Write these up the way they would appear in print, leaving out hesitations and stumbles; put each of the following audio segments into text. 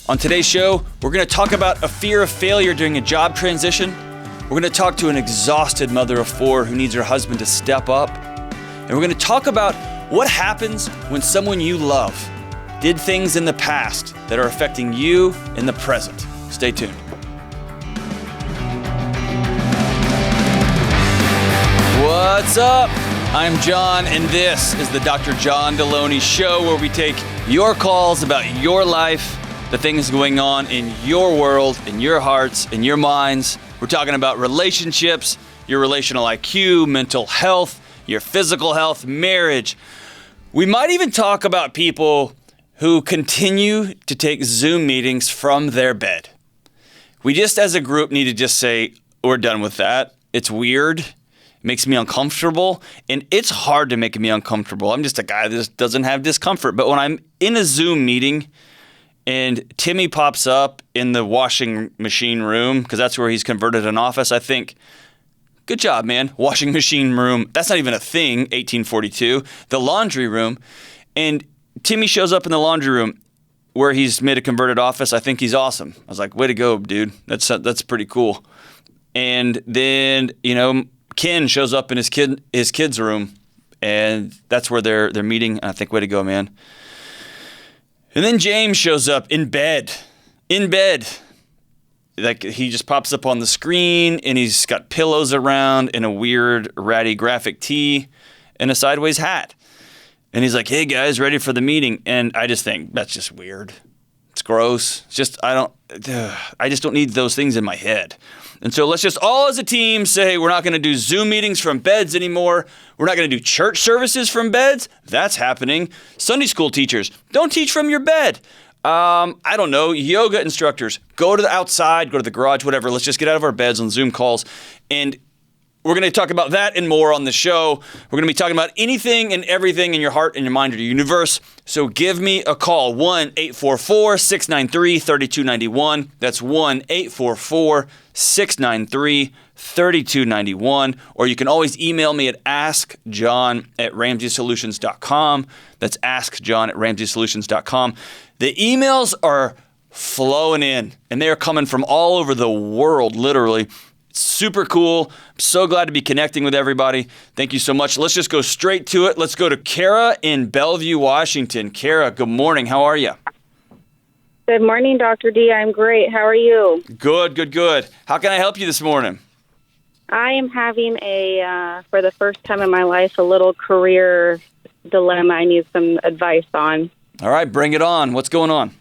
On today's show, we're going to talk about a fear of failure during a job transition. We're going to talk to an exhausted mother of 4 who needs her husband to step up. And we're going to talk about what happens when someone you love did things in the past that are affecting you in the present. Stay tuned. What's up? I'm John, and this is the Dr. John Delony Show, where we take your calls about your life, the things going on in your world, in your hearts, in your minds. We're talking about relationships, your relational IQ, mental health, your physical health, marriage. We might even talk about people who continue to take Zoom meetings from their bed. We just, as a group, need to just say, we're done with that. It's weird. It makes me uncomfortable. And it's hard to make me uncomfortable. I'm just a guy that just doesn't have discomfort. But when I'm in a Zoom meeting and Timmy pops up in the washing machine room, because that's where he's converted an office, I think, good job, man. Washing machine room. That's not even a thing, 1842. The laundry room. And Timmy shows up in the laundry room where he's made a converted office. I think he's awesome. I was like, way to go, dude. That's pretty cool. And then, Ken shows up in his kid's room, and that's where they're meeting. And I think, way to go, man. And then James shows up in bed. Like, he just pops up on the screen, and he's got pillows around and a weird, ratty graphic tee and a sideways hat. And he's like, hey, guys, ready for the meeting? And I just think, that's just weird. It's gross. It's just, I just don't need those things in my head. And so let's just all as a team say we're not going to do Zoom meetings from beds anymore. We're not going to do church services from beds. That's happening. Sunday school teachers, don't teach from your bed. I don't know, yoga instructors, go to the outside, go to the garage, whatever. Let's just get out of our beds on Zoom calls. And we're going to talk about that and more on the show. We're going to be talking about anything and everything in your heart and your mind or your universe. So give me a call, 1-844-693-3291. That's 1-844-693-3291. Or you can always email me at askjohn@ramseysolutions.com. That's askjohn@ramseysolutions.com. The emails are flowing in, and they are coming from all over the world, literally. Super cool. I'm so glad to be connecting with everybody. Thank you so much. Let's just go straight to it. Let's go to Kara in Bellevue, Washington. Kara, good morning. How are you? Good morning, Dr. D. I'm great. How are you? Good. How can I help you this morning? I am having for the first time in my life, a little career dilemma I need some advice on. All right, bring it on. What's going on?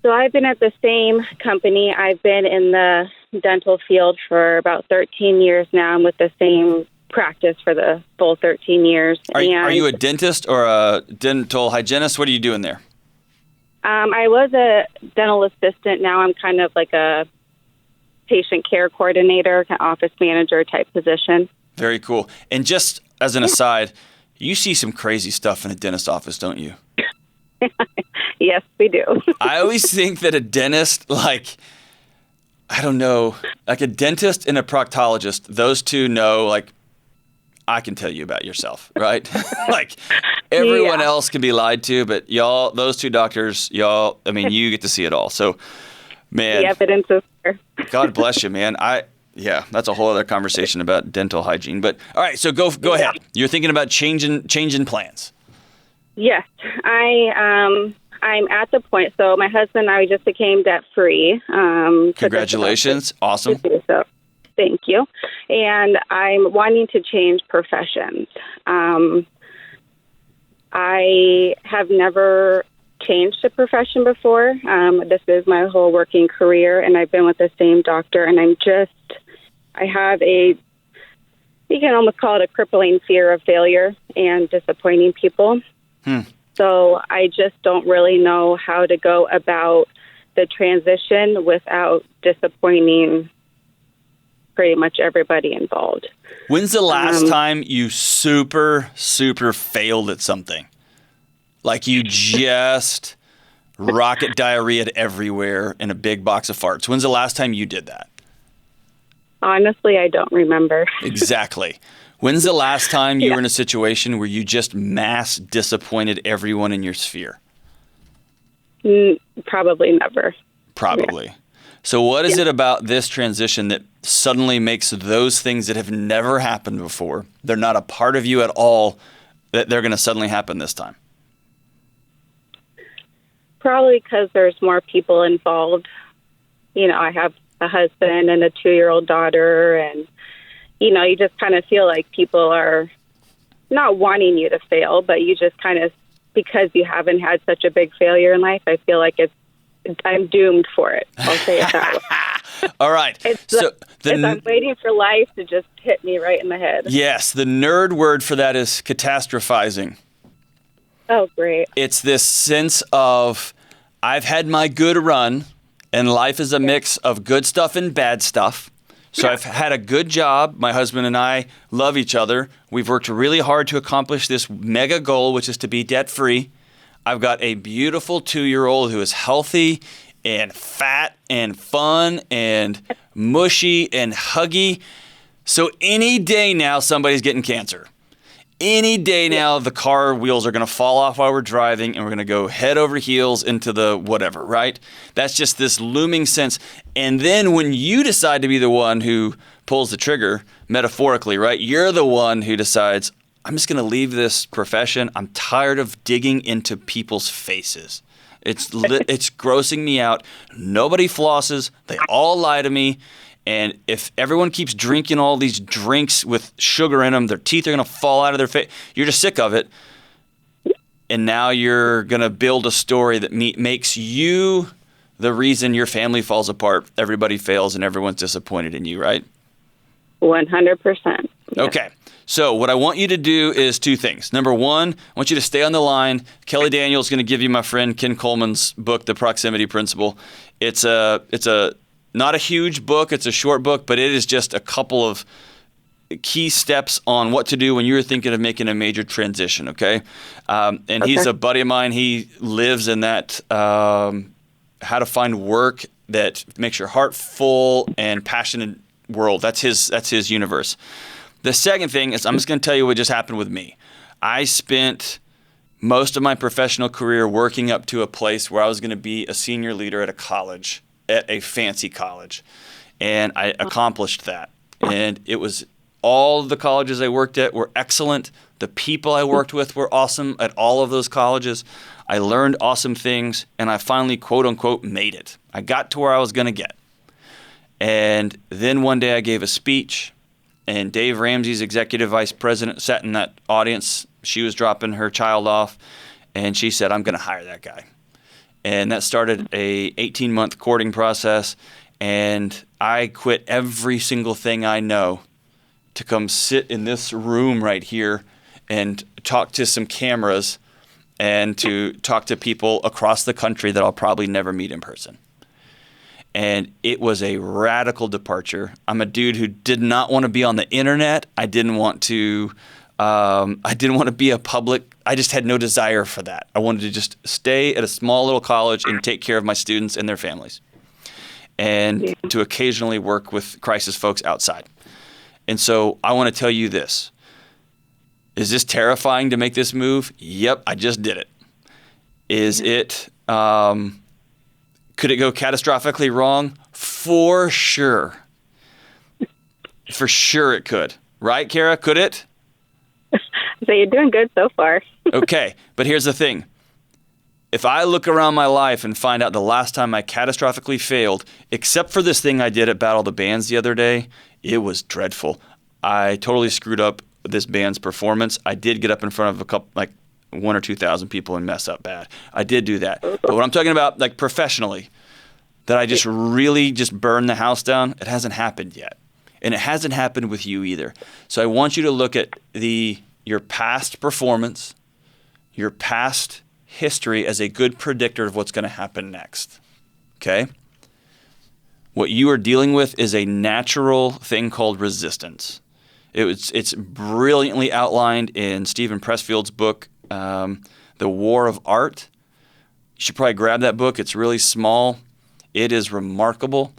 So I've been at the same company. I've been in the dental field for about 13 years now. I'm with the same practice for the full 13 years. Are you a dentist or a dental hygienist? What are you doing there? I was a dental assistant. Now I'm kind of like a patient care coordinator, office manager type position. Very cool. And just as an aside, you see some crazy stuff in a dentist office, don't you? Yes, we do. I always think that a dentist, a dentist and a proctologist, those two know, I can tell you about yourself, right? Everyone else can be lied to, but y'all, those two doctors, you get to see it all. So, man. The evidence is there. God bless you, man. That's a whole other conversation about dental hygiene. But, all right, so go ahead. You're thinking about changing plans. Yes, I'm at the point. So my husband and I just became debt-free. Congratulations. Awesome. So, thank you. And I'm wanting to change professions. I have never changed a profession before. This is my whole working career, and I've been with the same doctor. And I have you can almost call it a crippling fear of failure and disappointing people. So I just don't really know how to go about the transition without disappointing pretty much everybody involved. When's the last time you super, super failed at something? Like you just rocket diarrhea everywhere in a big box of farts. When's the last time you did that? Honestly, I don't remember. Exactly. When's the last time you were in a situation where you just mass disappointed everyone in your sphere? Probably never. Probably. Yeah. So what is it about this transition that suddenly makes those things that have never happened before, they're not a part of you at all, that they're going to suddenly happen this time? Probably because there's more people involved. You know, I have a husband and a 2-year-old daughter, and, you know, you just kind of feel like people are not wanting you to fail, but you just kind of, because you haven't had such a big failure in life, I feel like I'm doomed for it. I'll say it that way. All right. I'm waiting for life to just hit me right in the head. Yes, the nerd word for that is catastrophizing. Oh, great. It's this sense of, I've had my good run, and life is a mix of good stuff and bad stuff. So I've had a good job. My husband and I love each other. We've worked really hard to accomplish this mega goal, which is to be debt-free. I've got a beautiful 2-year-old who is healthy and fat and fun and mushy and huggy. So any day now, somebody's getting cancer. Any day now, the car wheels are going to fall off while we're driving, and we're going to go head over heels into the whatever, right? That's just this looming sense. And then when you decide to be the one who pulls the trigger, metaphorically, right? You're the one who decides, I'm just going to leave this profession. I'm tired of digging into people's faces. It's grossing me out. Nobody flosses. They all lie to me. And if everyone keeps drinking all these drinks with sugar in them, their teeth are going to fall out of their face. You're just sick of it. And now you're going to build a story that makes you the reason your family falls apart, everybody fails, and everyone's disappointed in you, right? 100%. Yeah. Okay. So what I want you to do is 2 things. Number 1, I want you to stay on the line. Kelly Daniels is going to give you my friend Ken Coleman's book, The Proximity Principle. It's not a huge book. It's a short book, but it is just a couple of key steps on what to do when you're thinking of making a major transition, okay? And he's a buddy of mine. He lives in that how to find work that makes your heart full and passionate world. That's his universe. The second thing is I'm just going to tell you what just happened with me. I spent most of my professional career working up to a place where I was going to be a senior leader at a college, at a fancy college. And I accomplished that. And it was all the colleges I worked at were excellent. The people I worked with were awesome at all of those colleges. I learned awesome things, and I finally, quote unquote, made it. I got to where I was going to get. And then one day I gave a speech, and Dave Ramsey's executive vice president sat in that audience. She was dropping her child off, and she said, I'm going to hire that guy. And that started a 18-month courting process, and I quit every single thing I know to come sit in this room right here and talk to some cameras and to talk to people across the country that I'll probably never meet in person. And it was a radical departure. I'm a dude who did not want to be on the internet. I didn't want to be a public. I just had no desire for that. I wanted to just stay at a small little college and take care of my students and their families, and to occasionally work with crisis folks outside. And so I want to tell you this. Is this terrifying to make this move? Yep, I just did it. Is it, could it go catastrophically wrong? For sure. For sure it could. Right, Kara? Could it? So you're doing good so far. Okay, but here's the thing. If I look around my life and find out the last time I catastrophically failed, except for this thing I did at Battle of the Bands the other day, it was dreadful. I totally screwed up this band's performance. I did get up in front of a couple, like 1,000 or 2,000 people and mess up bad. I did do that. But what I'm talking about, like professionally, that I just really just burned the house down, it hasn't happened yet. And it hasn't happened with you either. So I want you to look at your past performance, your past history as a good predictor of what's going to happen next. Okay? What you are dealing with is a natural thing called resistance. It's brilliantly outlined in Stephen Pressfield's book, The War of Art. You should probably grab that book. It's really small. It is remarkable.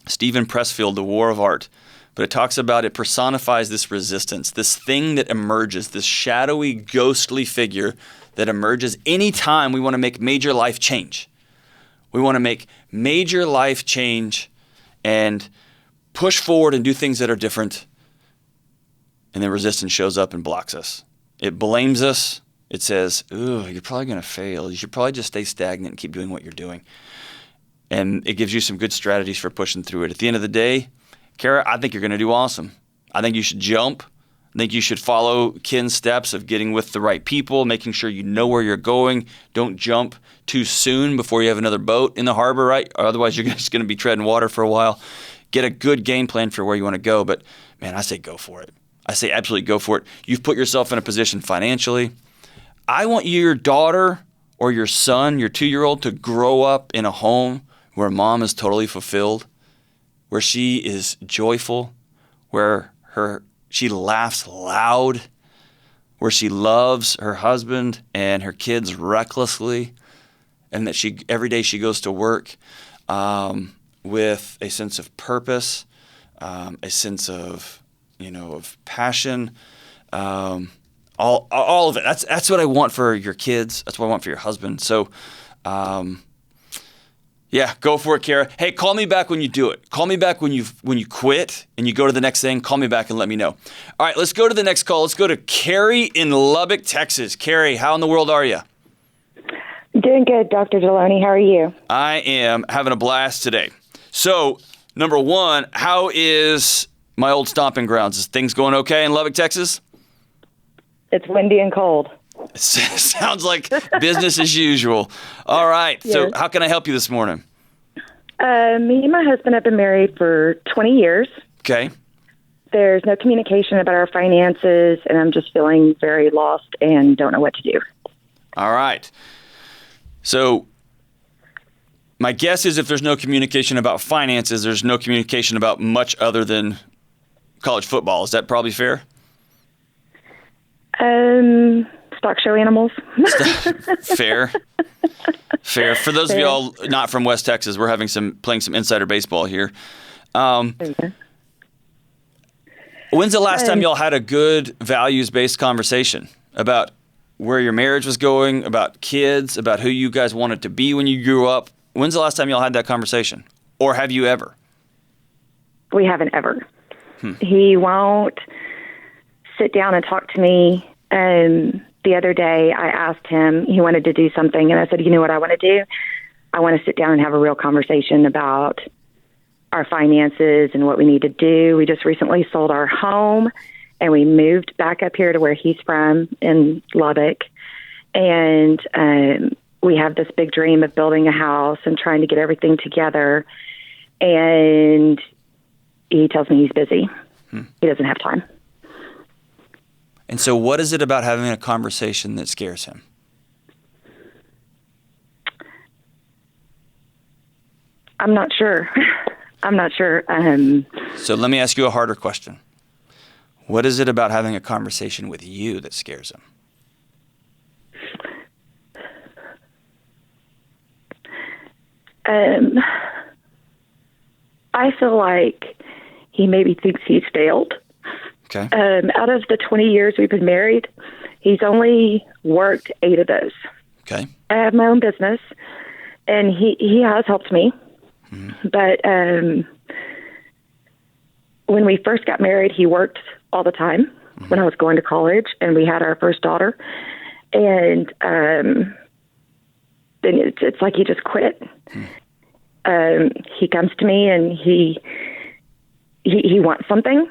Stephen Pressfield, The War of Art. But it personifies this resistance, this thing that emerges, this shadowy, ghostly figure that emerges anytime we want to make major life change. We want to make major life change and push forward and do things that are different. And then resistance shows up and blocks us. It blames us. It says, ooh, you're probably going to fail. You should probably just stay stagnant and keep doing what you're doing. And it gives you some good strategies for pushing through it. At the end of the day, Kara, I think you're going to do awesome. I think you should jump. I think you should follow Ken's steps of getting with the right people, making sure you know where you're going. Don't jump too soon before you have another boat in the harbor, right? Or otherwise, you're just going to be treading water for a while. Get a good game plan for where you want to go. But, man, I say go for it. I say absolutely go for it. You've put yourself in a position financially. I want your daughter or your son, your 2-year-old, to grow up in a home where mom is totally fulfilled, where she is joyful, where she laughs loud, where she loves her husband and her kids recklessly, and that every day she goes to work with a sense of purpose, a sense of passion, all of it. That's what I want for your kids. That's what I want for your husband. So, yeah, go for it, Kara. Hey, call me back when you do it. Call me back when you quit and you go to the next thing. Call me back and let me know. All right, let's go to the next call. Let's go to Carrie in Lubbock, Texas. Carrie, how in the world are you? Doing good, Dr. Delony. How are you? I am having a blast today. So, number one, how is my old stomping grounds? Is things going okay in Lubbock, Texas? It's windy and cold. Sounds like business as usual. All right. Yes. So how can I help you this morning? Me and my husband have been married for 20 years. Okay. There's no communication about our finances, and I'm just feeling very lost and don't know what to do. All right. So my guess is if there's no communication about finances, there's no communication about much other than college football. Is that probably fair? Stock show animals. Fair. For those of y'all not from West Texas, we're playing some insider baseball here. When's the last time y'all had a good values-based conversation about where your marriage was going, about kids, about who you guys wanted to be when you grew up? When's the last time y'all had that conversation? Or have you ever? We haven't ever. He won't sit down and talk to me. The other day I asked him, he wanted to do something, and I said, you know what I want to do? I want to sit down and have a real conversation about our finances and what we need to do. We just recently sold our home, and we moved back up here to where he's from in Lubbock. And we have this big dream of building a house and trying to get everything together. And he tells me he's busy. He doesn't have time. And so what is it about having a conversation that scares him? I'm not sure. So let me ask you a harder question. What is it about having a conversation with you that scares him? I feel like he maybe thinks he's failed. Okay. Out of the 20 years we've been married, he's only worked 8 of those. Okay. I have my own business, and he has helped me. Mm-hmm. But when we first got married, he worked all the time when I was going to college, and we had our first daughter. And then it's like he just quit. He comes to me, and he wants something.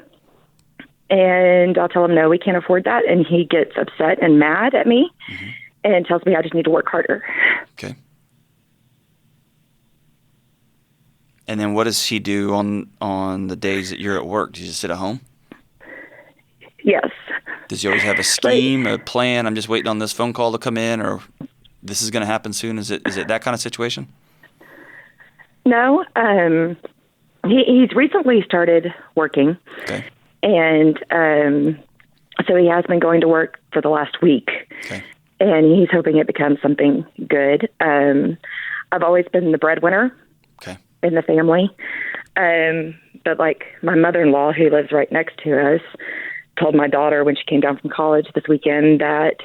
And I'll tell him, no, we can't afford that. And he gets upset and mad at me and tells me I just need to work harder. Okay. And then what does he do on the days that you're at work? Do you just sit at home? Yes. Does he always have a scheme, a plan? I'm just waiting on this phone call to come in, or this is going to happen soon. Is it that kind of situation? No. He's recently started working. Okay. And so he has been going to work for the last week. Okay. And he's hoping it becomes something good. I've always been the breadwinner in the family. But like my mother-in-law, who lives right next to us, told my daughter when she came down from college this weekend that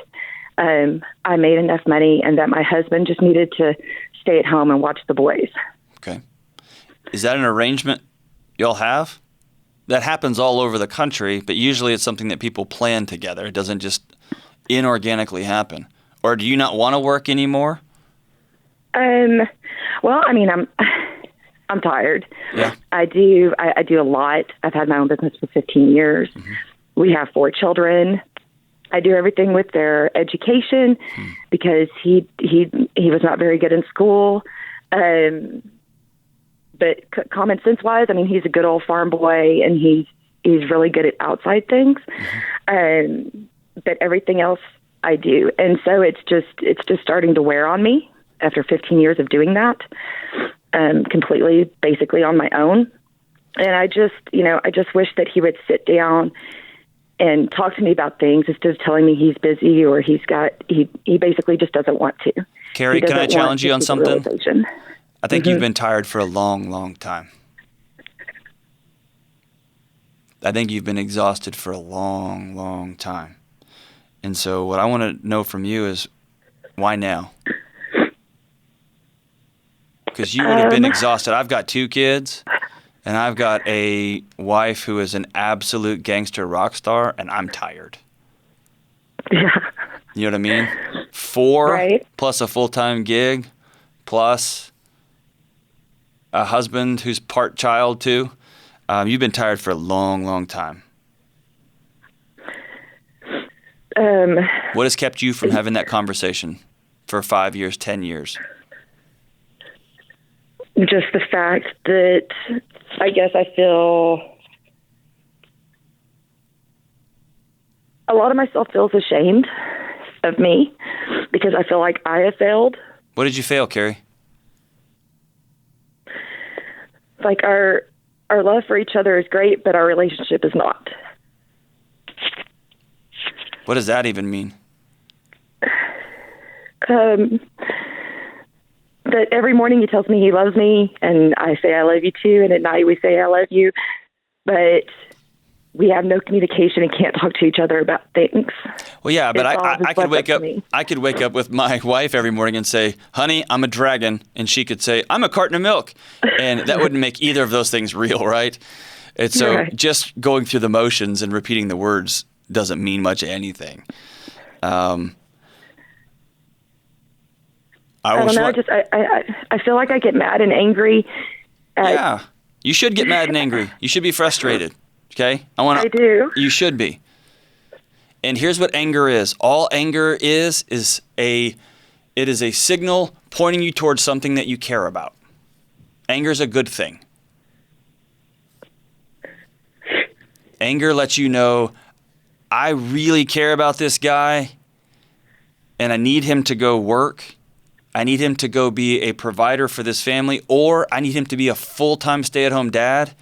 I made enough money and that my husband just needed to stay at home and watch the boys. Okay. Is that an arrangement y'all have? That happens all over the country, but usually it's something that people plan together. It doesn't just inorganically happen. Or do you not want to work anymore? Well, I mean, I'm tired. Yeah. I do a lot. I've had my own business for 15 years. Mm-hmm. We have 4 children. I do everything with their education because he was not very good in school. But common sense wise, I mean, he's a good old farm boy and he's really good at outside things. Mm-hmm. But everything else I do. And so it's just starting to wear on me after 15 years of doing that, completely, basically on my own. And I just wish that he would sit down and talk to me about things instead of telling me he's busy or he basically just doesn't want to. Carrie, can I challenge you on something? I think Mm-hmm. you've been tired for a long, long time. I think you've been exhausted for a long, long time. And so what I want to know from you is, why now? Because you would have been exhausted. I've got 2 kids, and I've got a wife who is an absolute gangster rock star, and I'm tired. Yeah. You know what I mean? 4 right. plus a full-time gig, plus a husband who's part child too. You've been tired for a long, long time. What has kept you from having that conversation for 5 years, 10 years? Just the fact that I guess I feel a lot of myself feels ashamed of me because I feel like I have failed. What did you fail, Carrie? Like our love for each other is great, but our relationship is not. What does that even mean? That every morning he tells me he loves me, and I say I love you too, and at night we say I love you, but we have no communication and can't talk to each other about things. Well, yeah, but I could wake up. Me. I could wake up with my wife every morning and say, "Honey, I'm a dragon," and she could say, "I'm a carton of milk," and that wouldn't make either of those things real, right? And so, right. Just going through the motions and repeating the words doesn't mean much of anything. I don't know. I feel like I get mad and angry. Yeah, you should get mad and angry. You should be frustrated. Okay, I do. You should be. And here's what anger is. All anger is a signal pointing you towards something that you care about. Anger is a good thing. Anger lets you know, I really care about this guy, and I need him to go work. I need him to go be a provider for this family, or I need him to be a full-time stay-at-home dad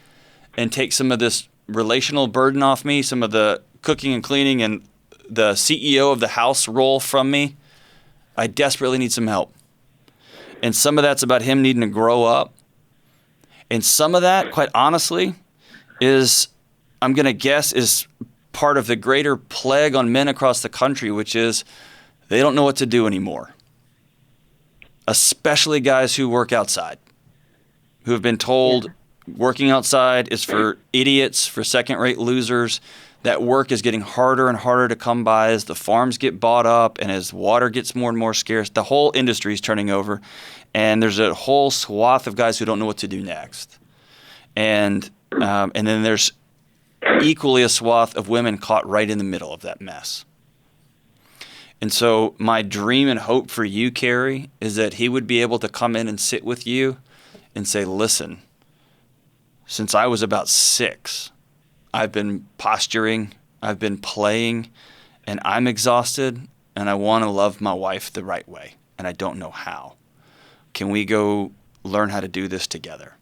and take some of this relational burden off me, some of the cooking and cleaning and the CEO of the house role from me. I desperately need some help. And some of that's about him needing to grow up. And some of that, quite honestly, is, I'm going to guess, is part of the greater plague on men across the country, which is they don't know what to do anymore. Especially guys who work outside, who have been told working outside is for idiots, for second-rate losers. That work is getting harder and harder to come by as the farms get bought up and as water gets more and more scarce. The whole industry is turning over, and there's a whole swath of guys who don't know what to do next. And then there's equally a swath of women caught right in the middle of that mess. And so my dream and hope for you, Carrie, is that he would be able to come in and sit with you and say, listen, since I was about 6, I've been posturing, I've been playing, and I'm exhausted, and I want to love my wife the right way, and I don't know how. Can we go learn how to do this together?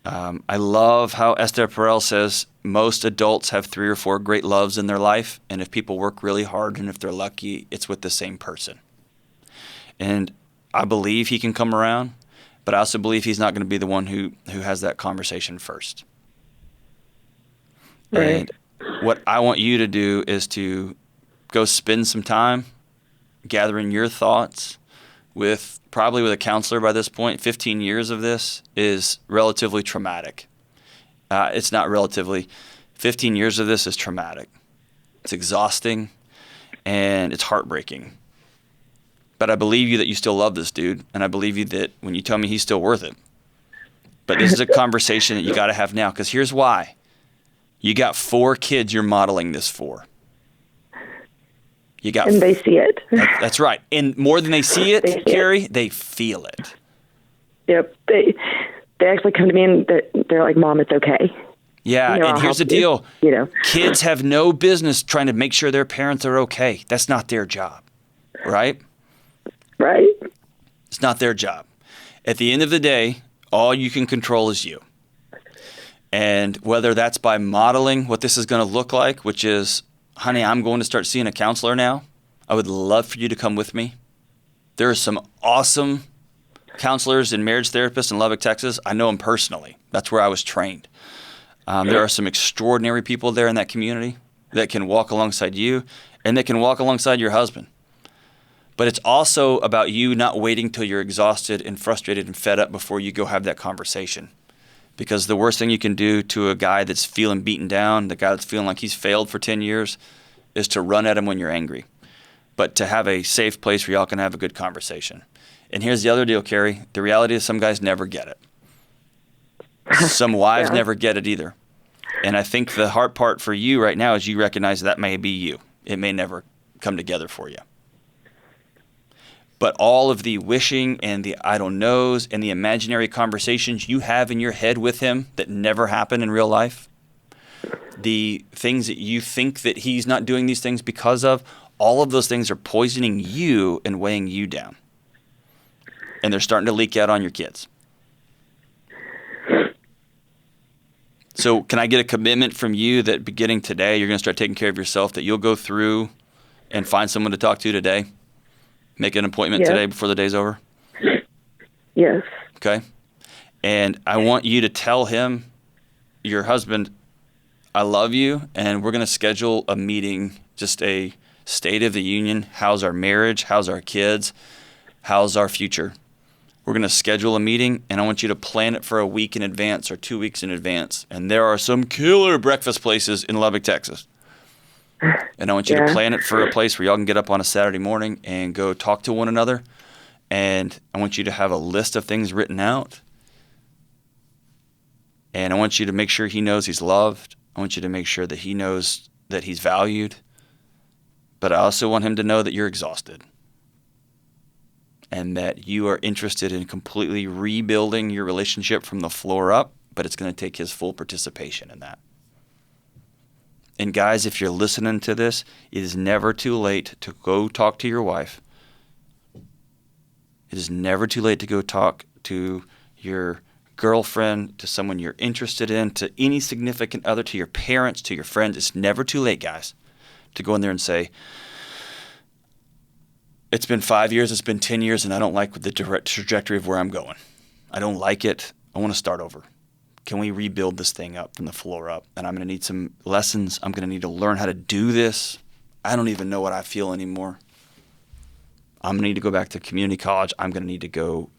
I love how Esther Perel says most adults have 3 or 4 great loves in their life, and if people work really hard and if they're lucky, it's with the same person. And I believe he can come around, but I also believe he's not going to be the one who has that conversation first. Right. And what I want you to do is to go spend some time gathering your thoughts probably with a counselor by this point. 15 years of this is relatively traumatic. It's not relatively. 15 years of this is traumatic. It's exhausting, and it's heartbreaking. But I believe you that you still love this dude, and I believe you that when you tell me he's still worth it. But this is a conversation that you got to have now, because here's why. You got 4 kids you're modeling this for. And they see it. That's right. And more than they see it, Carrie, they feel it. Yep. They actually come to me and they're like, Mom, it's okay. Yeah, and here's the deal. Kids have no business trying to make sure their parents are okay. That's not their job, right? Right. It's not their job. At the end of the day, all you can control is you. And whether that's by modeling what this is going to look like, which is, honey, I'm going to start seeing a counselor now. I would love for you to come with me. There are some awesome counselors and marriage therapists in Lubbock, Texas. I know them personally. That's where I was trained. There are some extraordinary people there in that community that can walk alongside you and that can walk alongside your husband. But it's also about you not waiting till you're exhausted and frustrated and fed up before you go have that conversation. Because the worst thing you can do to a guy that's feeling beaten down, the guy that's feeling like he's failed for 10 years, is to run at him when you're angry. But to have a safe place where y'all can have a good conversation. And here's the other deal, Carrie. The reality is some guys never get it. Some wives never get it either. And I think the hard part for you right now is you recognize that may be you. It may never come together for you. But all of the wishing and the I don't knows and the imaginary conversations you have in your head with him that never happen in real life, the things that you think that he's not doing these things because of, all of those things are poisoning you and weighing you down. And they're starting to leak out on your kids. So can I get a commitment from you that beginning today, you're going to start taking care of yourself, that you'll go through and find someone to talk to today? Make an appointment today before the day's over? Yes. Okay. And I want you to tell him, your husband, I love you, and we're going to schedule a meeting, just a state of the union. How's our marriage? How's our kids? How's our future? We're going to schedule a meeting, and I want you to plan it for a week in advance or 2 weeks in advance. And there are some killer breakfast places in Lubbock, Texas. And I want you to plan it for a place where y'all can get up on a Saturday morning and go talk to one another. And I want you to have a list of things written out. And I want you to make sure he knows he's loved. I want you to make sure that he knows that he's valued. But I also want him to know that you're exhausted. And that you are interested in completely rebuilding your relationship from the floor up. But it's going to take his full participation in that. And guys, if you're listening to this, it is never too late to go talk to your wife. It is never too late to go talk to your girlfriend, to someone you're interested in, to any significant other, to your parents, to your friends. It's never too late, guys, to go in there and say, it's been 5 years, it's been 10 years, and I don't like the direct trajectory of where I'm going. I don't like it. I want to start over. Can we rebuild this thing up from the floor up? And I'm going to need some lessons. I'm going to need to learn how to do this. I don't even know what I feel anymore. I'm going to need to go back to community college. I'm going to need to go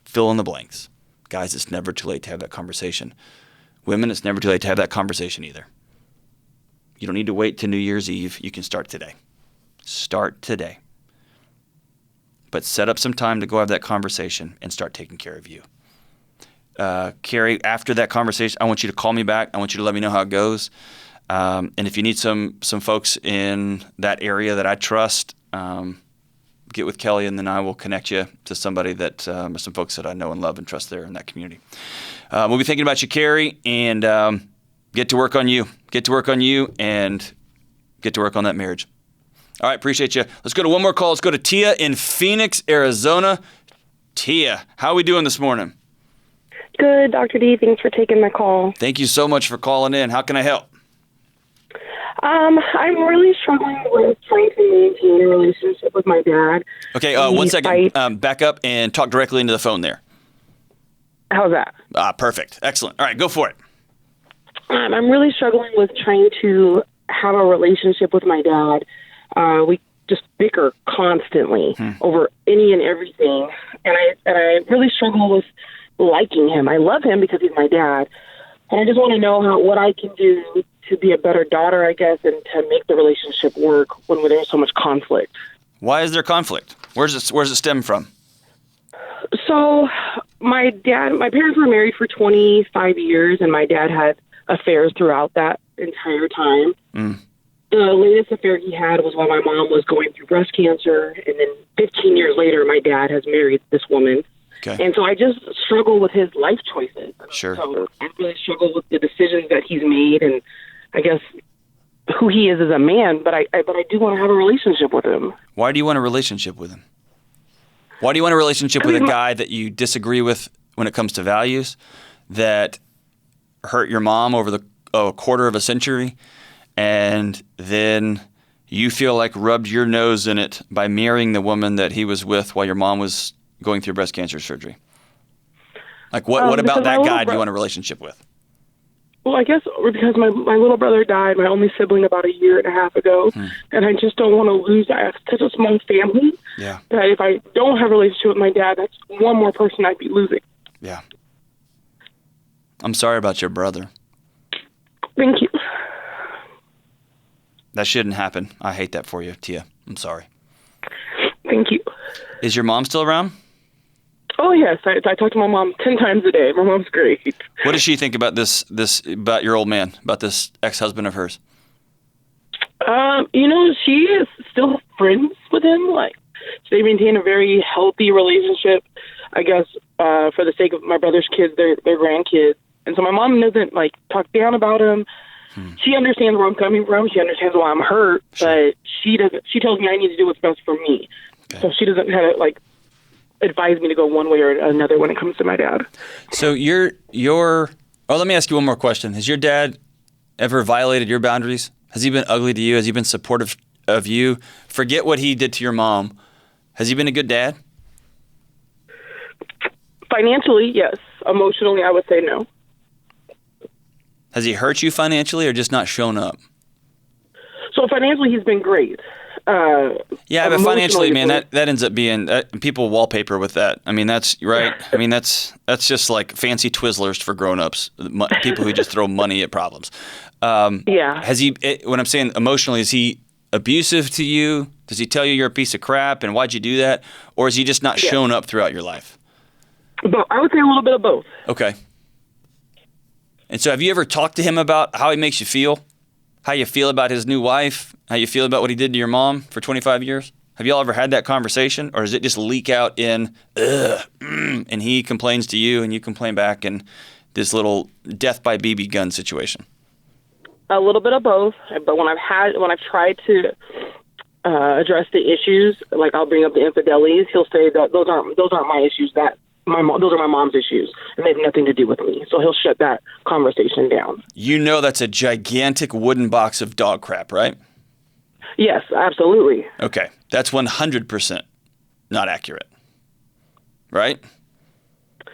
fill in the blanks. Guys, it's never too late to have that conversation. Women, it's never too late to have that conversation either. You don't need to wait till New Year's Eve. You can start today. Start today. But set up some time to go have that conversation and start taking care of you. Carrie, after that conversation, I want you to call me back. I want you to let me know how it goes. And if you need some folks in that area that I trust, get with Kelly, and then I will connect you to somebody that some folks that I know and love and trust there in that community. We'll be thinking about you, Carrie, and get to work on you. Get to work on you and get to work on that marriage. All right, appreciate you. Let's go to one more call. Let's go to Tia in Phoenix, Arizona. Tia, how are we doing this morning? Good, Dr. D. Thanks for taking my call. Thank you so much for calling in. How can I help? I'm really struggling with trying to maintain a relationship with my dad. Okay, 1 second. Back up and talk directly into the phone there. How's that? Perfect. Excellent. All right, go for it. I'm really struggling with trying to have a relationship with my dad. We just bicker constantly over any and everything. And I really struggle with liking him. I love him because he's my dad. And I just want to know what I can do to be a better daughter, I guess, and to make the relationship work when there's so much conflict. Why is there conflict? Where's it stem from? So my parents were married for 25 years, and my dad had affairs throughout that entire time. The latest affair he had was while my mom was going through breast cancer, and then 15 years later, my dad has married this woman. Okay. And so I just struggle with his life choices. Sure. So I really struggle with the decisions that he's made, and I guess who he is as a man. But I do want to have a relationship with him. Why do you want a relationship with him? Why do you want a relationship with a guy that you disagree with when it comes to values, that hurt your mom over a quarter of a century, and then you feel like rubbed your nose in it by marrying the woman that he was with while your mom was going through breast cancer surgery? Like, what about that guy do you want a relationship with? Well, I guess because my little brother died, my only sibling, about a year and a half ago, and I just don't want to lose that. I have such a small family that if I don't have a relationship with my dad, that's one more person I'd be losing. Yeah. I'm sorry about your brother. Thank you. That shouldn't happen. I hate that for you, Tia. I'm sorry. Thank you. Is your mom still around? Oh, yes. I talk to my mom 10 times a day. My mom's great. What does she think about this about your old man, about this ex-husband of hers? She is still friends with him. Like, they maintain a very healthy relationship, I guess, for the sake of my brother's kids, their grandkids. And so my mom doesn't, talk down about him. She understands where I'm coming from. She understands why I'm hurt, but she doesn't. She tells me I need to do what's best for me. Okay. So she doesn't have to, advise me to go one way or another when it comes to my dad. So let me ask you one more question. Has your dad ever violated your boundaries? Has he been ugly to you? Has he been supportive of you? Forget what he did to your mom. Has he been a good dad? Financially, yes. Emotionally, I would say no. Has he hurt you financially or just not shown up? So financially, he's been great. Yeah, but financially, man, that ends up being people wallpaper with that. I mean, that's right. I mean, that's just like fancy Twizzlers for grown-ups, people who just throw money at problems. Yeah. Has he? When I'm saying emotionally, is he abusive to you? Does he tell you you're a piece of crap and why'd you do that, or is he just not shown up throughout your life? But I would say a little bit of both. Okay. And so, have you ever talked to him about how he makes you feel? How you feel about his new wife? How you feel about what he did to your mom for 25 years? Have y'all ever had that conversation? Or does it just leak out in, and he complains to you and you complain back in this little death by BB gun situation? A little bit of both. But when I've tried to address the issues, like I'll bring up the infidelities, he'll say that those aren't my issues, those are my mom's issues, and they have nothing to do with me. So he'll shut that conversation down. You know that's a gigantic wooden box of dog crap, right? Yes, absolutely. Okay. That's 100% not accurate, right?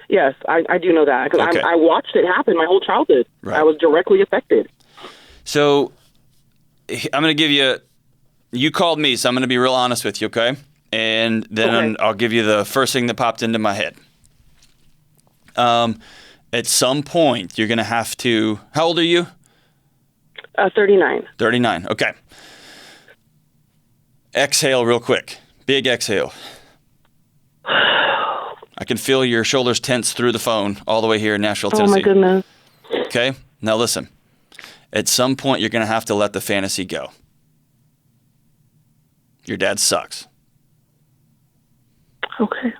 Yes, I do know that because Okay. I watched it happen my whole childhood. Right. I was directly affected. So I'm going to give you called me, so I'm going to be real honest with you, okay? And then I'll give you the first thing that popped into my head. At some point, you're going to have to, how old are you? 39. 39, okay. Exhale real quick. Big exhale. I can feel your shoulders tense through the phone all the way here in Nashville, Tennessee. Oh, my goodness. Okay, now listen. At some point, you're going to have to let the fantasy go. Your dad sucks. Okay.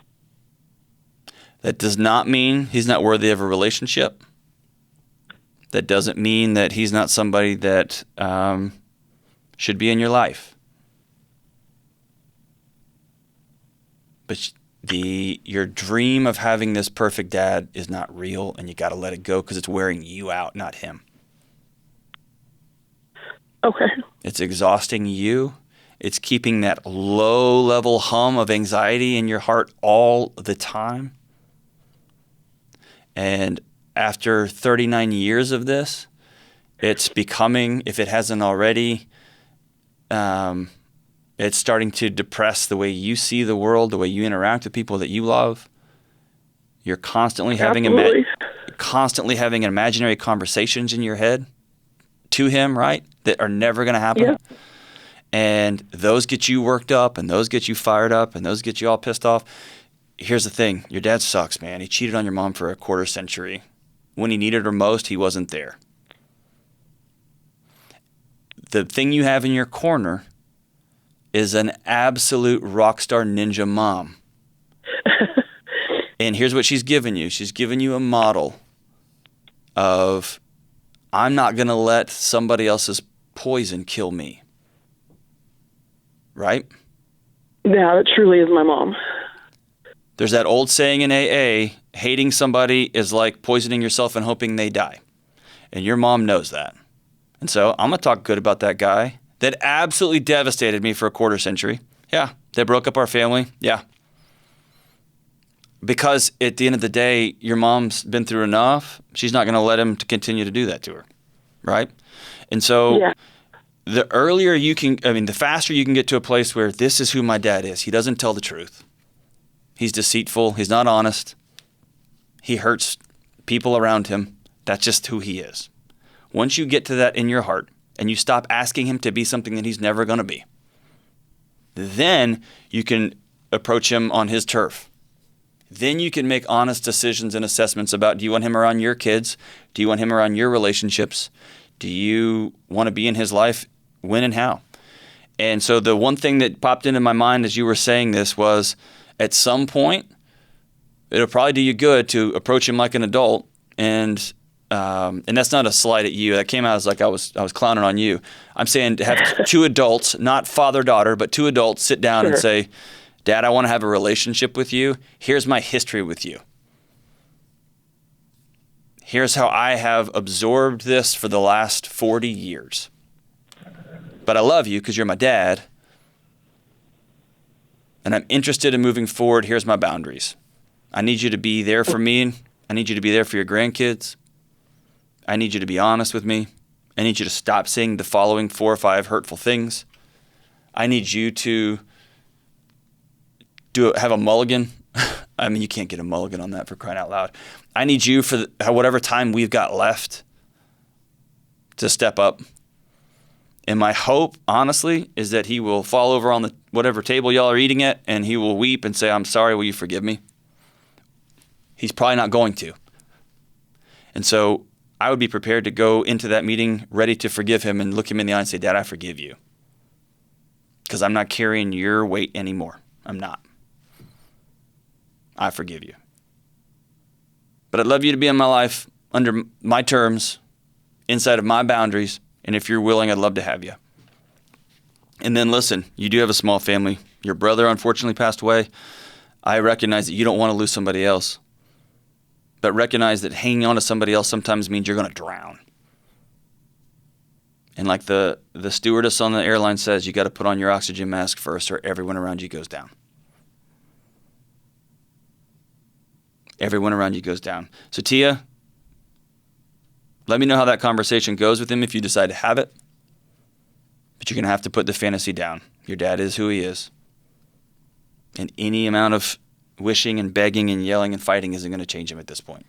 That does not mean he's not worthy of a relationship. That doesn't mean that he's not somebody that should be in your life. But your dream of having this perfect dad is not real, and you got to let it go because it's wearing you out, not him. Okay. It's exhausting you. It's keeping that low-level hum of anxiety in your heart all the time. And after 39 years of this, it's becoming, if it hasn't already, It's starting to depress the way you see the world, the way you interact with people that you love. You're constantly having imaginary conversations in your head to him, right? That are never going to happen. Yeah. And those get you worked up, and those get you fired up, and those get you all pissed off. Here's the thing. Your dad sucks, man. He cheated on your mom for a quarter century. When he needed her most, he wasn't there. The thing you have in your corner is an absolute rock star ninja mom. And here's what she's given you. She's given you a model of, I'm not going to let somebody else's poison kill me. Right? Yeah, that truly is my mom. There's that old saying in AA, hating somebody is like poisoning yourself and hoping they die. And your mom knows that. And so I'm going to talk good about that guy that absolutely devastated me for a quarter century. Yeah. That broke up our family. Yeah. Because at the end of the day, your mom's been through enough. She's not going to let him to continue to do that to her. Right? And so the earlier you can, the faster you can get to a place where this is who my dad is. He doesn't tell the truth. He's deceitful. He's not honest. He hurts people around him. That's just who he is. Once you get to that in your heart and you stop asking him to be something that he's never going to be, then you can approach him on his turf. Then you can make honest decisions and assessments about, do you want him around your kids? Do you want him around your relationships? Do you want to be in his life? When and how? And so the one thing that popped into my mind as you were saying this was, at some point, it'll probably do you good to approach him like an adult, and that's not a slight at you. That came out as like I was clowning on you. I'm saying to have two adults, not father-daughter, but two adults sit down and say, Dad, I want to have a relationship with you. Here's my history with you. Here's how I have absorbed this for the last 40 years. But I love you because you're my dad. And I'm interested in moving forward. Here's my boundaries. I need you to be there for me. I need you to be there for your grandkids. I need you to be honest with me. I need you to stop saying the following 4 or 5 hurtful things. I need you to have a mulligan. You can't get a mulligan on that, for crying out loud. I need you for whatever time we've got left to step up. And my hope, honestly, is that he will fall over on the whatever table y'all are eating at, and he will weep and say, I'm sorry, will you forgive me? He's probably not going to. And so I would be prepared to go into that meeting ready to forgive him and look him in the eye and say, Dad, I forgive you. Because I'm not carrying your weight anymore. I'm not. I forgive you. But I'd love you to be in my life under my terms, inside of my boundaries. And if you're willing, I'd love to have you. And then listen, you do have a small family. Your brother unfortunately passed away. I recognize that you don't want to lose somebody else. But recognize that hanging on to somebody else sometimes means you're going to drown. And like the stewardess on the airline says, you got to put on your oxygen mask first or everyone around you goes down. Everyone around you goes down. So Tia, let me know how that conversation goes with him if you decide to have it. But you're going to have to put the fantasy down. Your dad is who he is. And any amount of wishing and begging and yelling and fighting isn't going to change him at this point.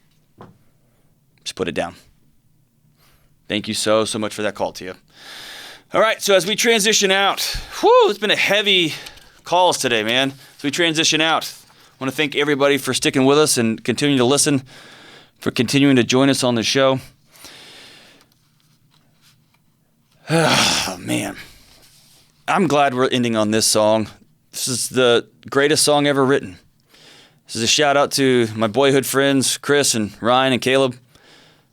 Just put it down. Thank you so much for that call, Tia. All right, so as we transition out, it's been a heavy calls today, man. As we transition out, I want to thank everybody for sticking with us and continuing to listen, for continuing to join us on the show. Oh, man. I'm glad we're ending on this song. This is the greatest song ever written. This is a shout out to my boyhood friends, Chris and Ryan and Caleb.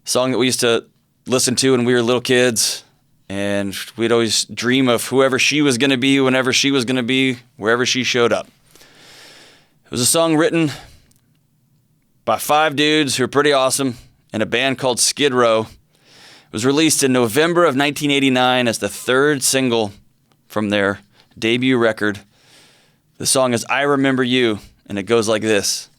A song that we used to listen to when we were little kids. And we'd always dream of whoever she was going to be, whenever she was going to be, wherever she showed up. It was a song written by 5 dudes who are pretty awesome in a band called Skid Row. It was released in November of 1989 as the 3rd single from their debut record. The song is I Remember You, and it goes like this.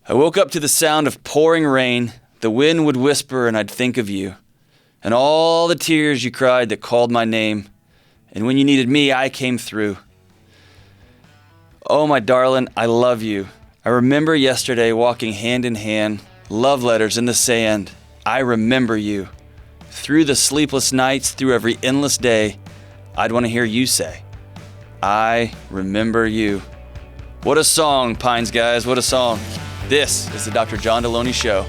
I woke up to the sound of pouring rain. The wind would whisper and I'd think of you. And all the tears you cried that called my name. And when you needed me, I came through. Oh, my darling, I love you. I remember yesterday walking hand in hand, love letters in the sand. I remember you. Through the sleepless nights, through every endless day, I'd want to hear you say, I remember you. What a song, Pines guys, what a song. This is the Dr. John Delony Show.